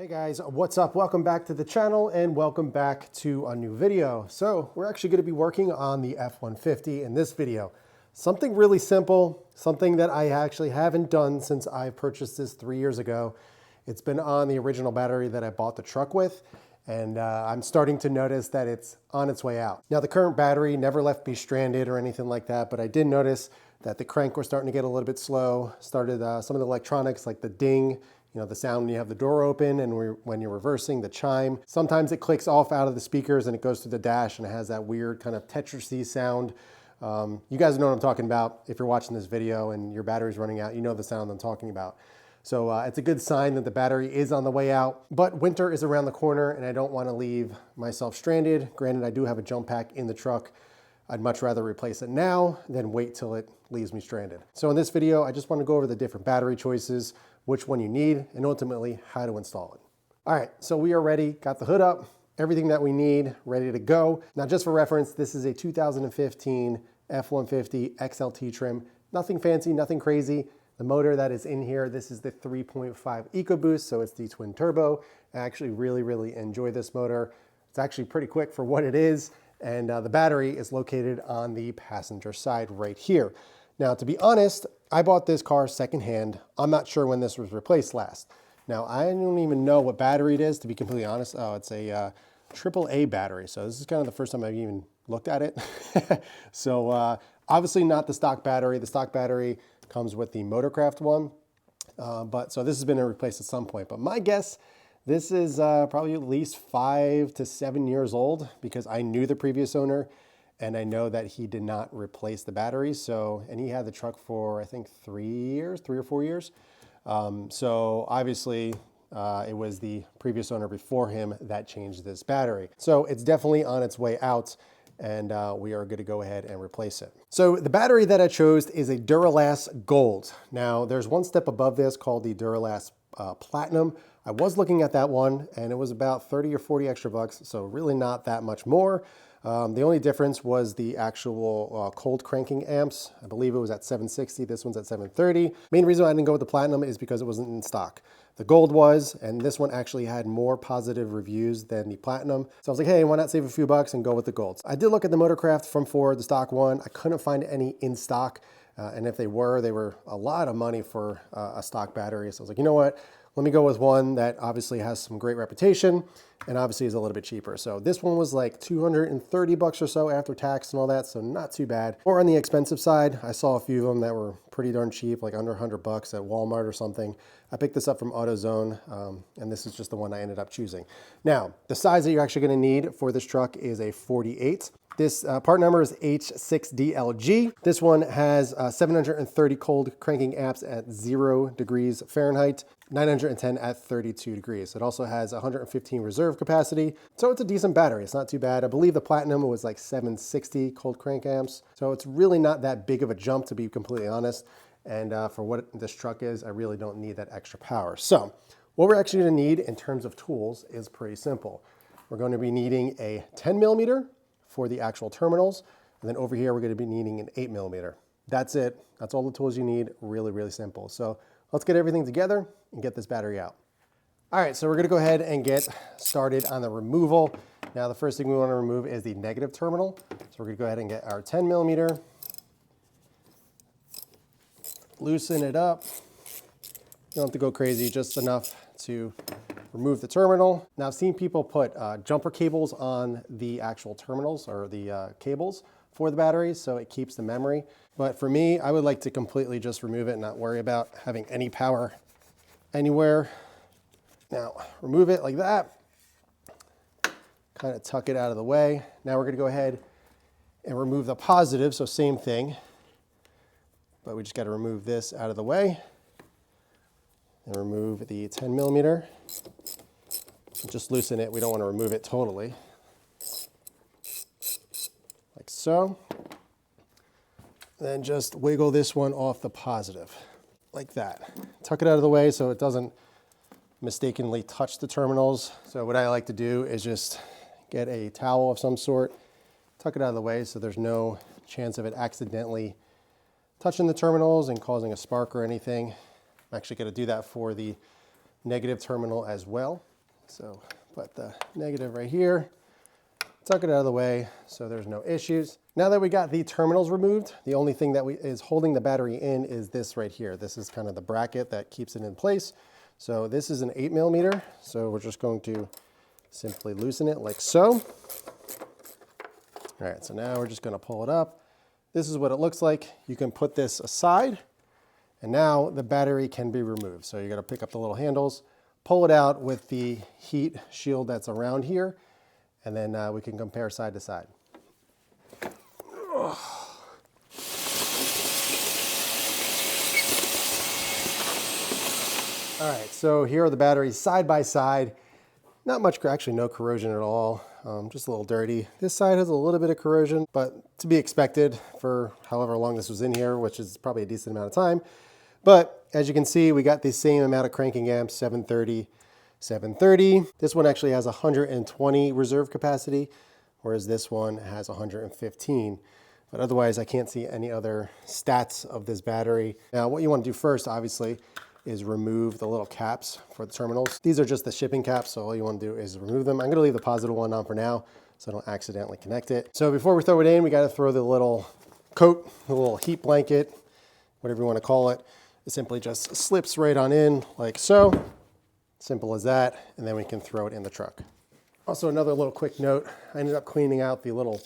Hey guys, what's up? Welcome back to the channel and welcome back to a new video. So we're actually going to be working on the F150 in this video. Something really simple, something that I actually haven't done since I purchased this 3 years ago. It's been on the original battery that I bought the truck with, and I'm starting to notice that it's on its way out. Now the current battery never left me stranded or anything like that, but I did notice that the crank was starting to get a little bit slow, started some of the electronics like the ding, you know, the sound when you have the door open and when you're reversing, the chime. Sometimes it clicks off out of the speakers and it goes to the dash and it has that weird kind of Tetris-y sound. You guys know what I'm talking about. If you're watching this video and your battery's running out, you know the sound I'm talking about. So it's a good sign that the battery is on the way out, but winter is around the corner and I don't want to leave myself stranded. Granted, I do have a jump pack in the truck. I'd much rather replace it now than wait till it leaves me stranded. So in this video, I just want to go over the different battery choices, which one you need, and ultimately how to install it. All right, so we are ready, got the hood up, everything that we need, ready to go. Now just for reference, this is a 2015 F150 XLT trim. Nothing fancy, nothing crazy. The motor that is in here, this is the 3.5 EcoBoost, so it's the twin turbo. I actually really enjoy this motor. It's actually pretty quick for what it is, and the battery is located on the passenger side right here. Now, to be honest, I bought this car secondhand. I'm not sure when this was replaced last. Now, I don't even know what battery it is, to be completely honest. Oh, it's a AAA battery. So this is kind of the first time I've even looked at it. So obviously not the stock battery. The stock battery comes with the Motorcraft one. So this has been replaced at some point. But my guess, this is probably at least 5 to 7 years old because I knew the previous owner. And I know that he did not replace the battery. So, and he had the truck for, I think 3 or 4 years. So obviously it was the previous owner before him that changed this battery. So it's definitely on its way out and we are good to go ahead and replace it. So the battery that I chose is a Duralast Gold. Now there's one step above this called the Duralast Platinum. I was looking at that one and it was about 30 or 40 extra bucks. So really not that much more. The only difference was the actual cold cranking amps. I believe it was at 760, this one's at 730. Main reason I didn't go with the Platinum is because it wasn't in stock. The Gold was, and this one actually had more positive reviews than the Platinum. So I was like, hey, why not save a few bucks and go with the Golds? I did look at the Motorcraft from Ford, the stock one. I couldn't find any in stock. And if they were a lot of money for a stock battery. So I was like, you know what? Let me go with one that obviously has some great reputation and obviously is a little bit cheaper. So this one was like 230 bucks or so after tax and all that, so not too bad. Or on the expensive side, I saw a few of them that were pretty darn cheap, like under 100 bucks at Walmart or something. I picked this up from AutoZone, and this is just the one I ended up choosing. Now, the size that you're actually gonna need for this truck is a 48. This part number is H6DLG. This one has 730 cold cranking amps at 0 degrees Fahrenheit, 910 at 32 degrees. It also has 115 reserve capacity. So it's a decent battery. It's not too bad. I believe the Platinum was like 760 cold crank amps. So it's really not that big of a jump, to be completely honest. And for what this truck is, I really don't need that extra power. So what we're actually gonna need in terms of tools is pretty simple. We're going to be needing a 10 millimeter for the actual terminals. And then over here, we're gonna be needing an 8 millimeter. That's it. That's all the tools you need. Really simple. So let's get everything together and get this battery out. All right, so we're gonna go ahead and get started on the removal. Now, the first thing we wanna remove is the negative terminal. So we're gonna go ahead and get our 10 millimeter, loosen it up. You don't have to go crazy, just enough to remove the terminal. Now, I've seen people put jumper cables on the actual terminals or the cables for the batteries, so it keeps the memory. But for me, I would like to completely just remove it and not worry about having any power anywhere. Now, remove it like that. Kind of tuck it out of the way. Now we're gonna go ahead and remove the positive, so same thing. But we just gotta remove this out of the way. And remove the 10 millimeter. Just loosen it, we don't wanna remove it totally. Like so. Then just wiggle this one off the positive, like that. Tuck it out of the way so it doesn't mistakenly touch the terminals. So what I like to do is just get a towel of some sort, tuck it out of the way so there's no chance of it accidentally touching the terminals and causing a spark or anything. I'm actually gonna do that for the negative terminal as well. So put the negative right here, tuck it out of the way so there's no issues. Now that we got the terminals removed, the only thing that is holding the battery in is this right here. This is kind of the bracket that keeps it in place. So this is an 8mm, so we're just going to simply loosen it like so. All right, so now we're just going to pull it up. This is what it looks like. You can put this aside, and now the battery can be removed. So you got to pick up the little handles, pull it out with the heat shield that's around here, and then we can compare side to side. All right, so here are the batteries side by side. Not much, actually no corrosion at all, just a little dirty. This side has a little bit of corrosion, but to be expected for however long this was in here, which is probably a decent amount of time. But as you can see, we got the same amount of cranking amps, 730, 730. This one actually has 120 reserve capacity, whereas this one has 115. But otherwise, I can't see any other stats of this battery. Now, what you want to do first, obviously, is remove the little caps for the terminals. These are just the shipping caps, so all you want to do is remove them. I'm going to leave the positive one on for now, so I don't accidentally connect it. So before we throw it in, we got to throw the little coat, the little heat blanket, whatever you want to call it. It simply just slips right on in like so. Simple as that, and then we can throw it in the truck. Also, another little quick note, I ended up cleaning out the little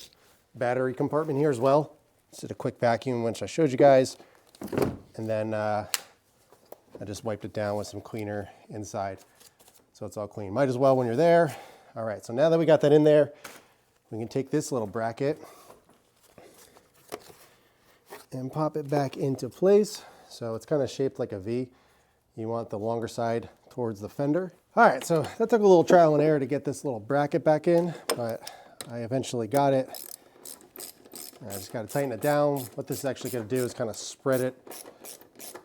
battery compartment here as well. Just did a quick vacuum, which I showed you guys, and then I just wiped it down with some cleaner inside, so it's all clean. Might as well when you're there. All right, so now that we got that in there, we can take this little bracket and pop it back into place. So it's kind of shaped like a V. You want the longer side towards the fender. All right, so that took a little trial and error to get this little bracket back in, but I eventually got it. I just got to tighten it down. What this is actually going to do is kind of spread it,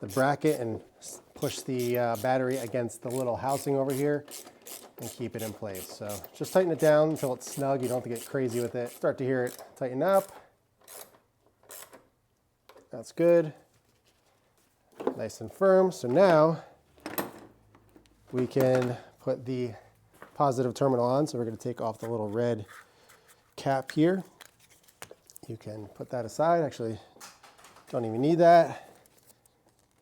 the bracket, and push the battery against the little housing over here and keep it in place. So just tighten it down until it's snug. You don't have to get crazy with it. Start to hear it tighten up. That's good. Nice and firm. So now we can put the positive terminal on. So we're going to take off the little red cap here. You can put that aside. Actually, don't even need that.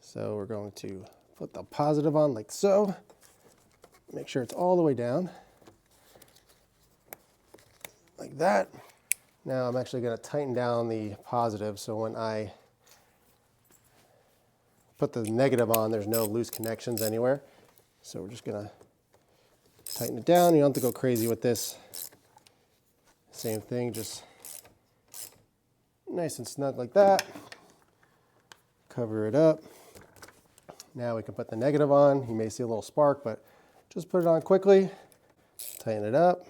So we're going to put the positive on like so. Make sure it's all the way down. Like that. Now I'm actually going to tighten down the positive, so when I put the negative on, there's no loose connections anywhere. So we're just going to tighten it down. You don't have to go crazy with this. Same thing, just nice and snug like that. Cover it up. Now we can put the negative on. You may see a little spark, but just put it on quickly. Tighten it up.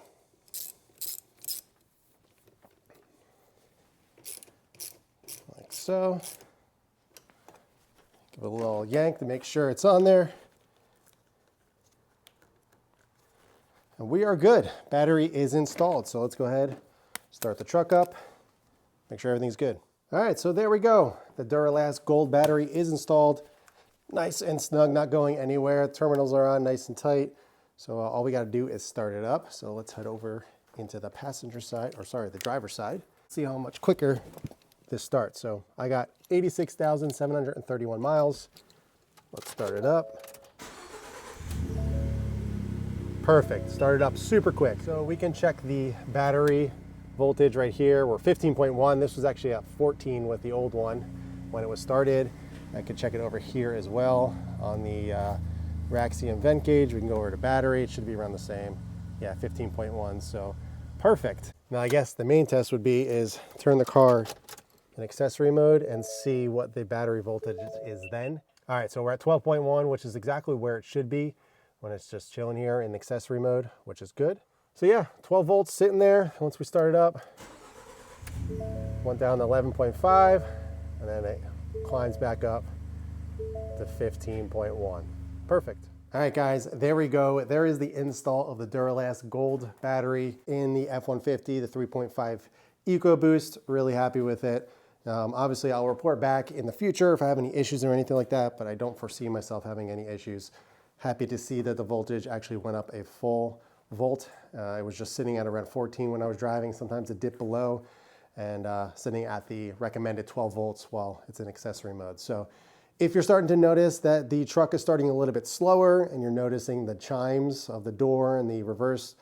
Like so. Give it a little yank to make sure it's on there. And we are good. Battery is installed. So let's go ahead, start the truck up, make sure everything's good. All right, so there we go. The Duralast Gold battery is installed. Nice and snug, not going anywhere. Terminals are on nice and tight. So all we got to do is start it up. So let's head over into the passenger side, or sorry, the driver's side. See how much quicker this starts. So I got 86,731 miles. Let's start it up. Perfect, started up super quick. So we can check the battery voltage right here. We're 15.1. This was actually at 14 with the old one when it was started. I could check it over here as well on the Raxium vent gauge. We can go over to battery. It should be around the same. Yeah, 15.1, so perfect. Now I guess the main test would be is turn the car in accessory mode and see what the battery voltage is then. All right, so we're at 12.1, which is exactly where it should be when it's just chilling here in accessory mode, which is good. So yeah, 12 volts sitting there. Once we start it up, went down to 11.5, and then it climbs back up to 15.1. Perfect. All right, guys, there we go. There is the install of the Duralast Gold battery in the F150, the 3.5 EcoBoost. Really happy with it. Obviously, I'll report back in the future if I have any issues or anything like that, but I don't foresee myself having any issues. Happy to see that the voltage actually went up a full volt. It was just sitting at around 14 when I was driving. Sometimes it dipped below, and sitting at the recommended 12 volts while it's in accessory mode. So if you're starting to notice that the truck is starting a little bit slower and you're noticing the chimes of the door and the reverse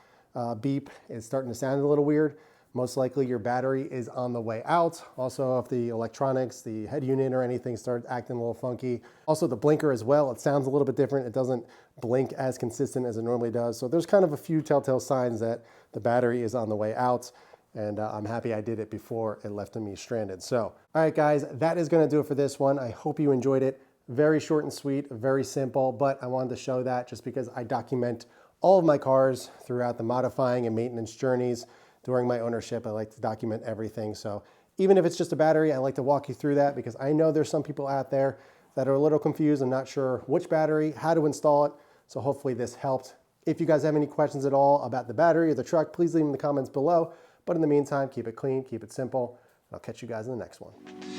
beep is starting to sound a little weird, most likely your battery is on the way out. Also, if the electronics, the head unit or anything starts acting a little funky. Also the blinker as well, it sounds a little bit different. It doesn't blink as consistent as it normally does. So there's kind of a few telltale signs that the battery is on the way out. And I'm happy I did it before it left me stranded. So, all right guys, that is gonna do it for this one. I hope you enjoyed it. Very short and sweet, very simple, but I wanted to show that just because I document all of my cars throughout the modifying and maintenance journeys. During my ownership, I like to document everything. So even if it's just a battery, I like to walk you through that because I know there's some people out there that are a little confused and not sure which battery, how to install it. So hopefully this helped. If you guys have any questions at all about the battery or the truck, please leave them in the comments below. But in the meantime, keep it clean, keep it simple. And I'll catch you guys in the next one.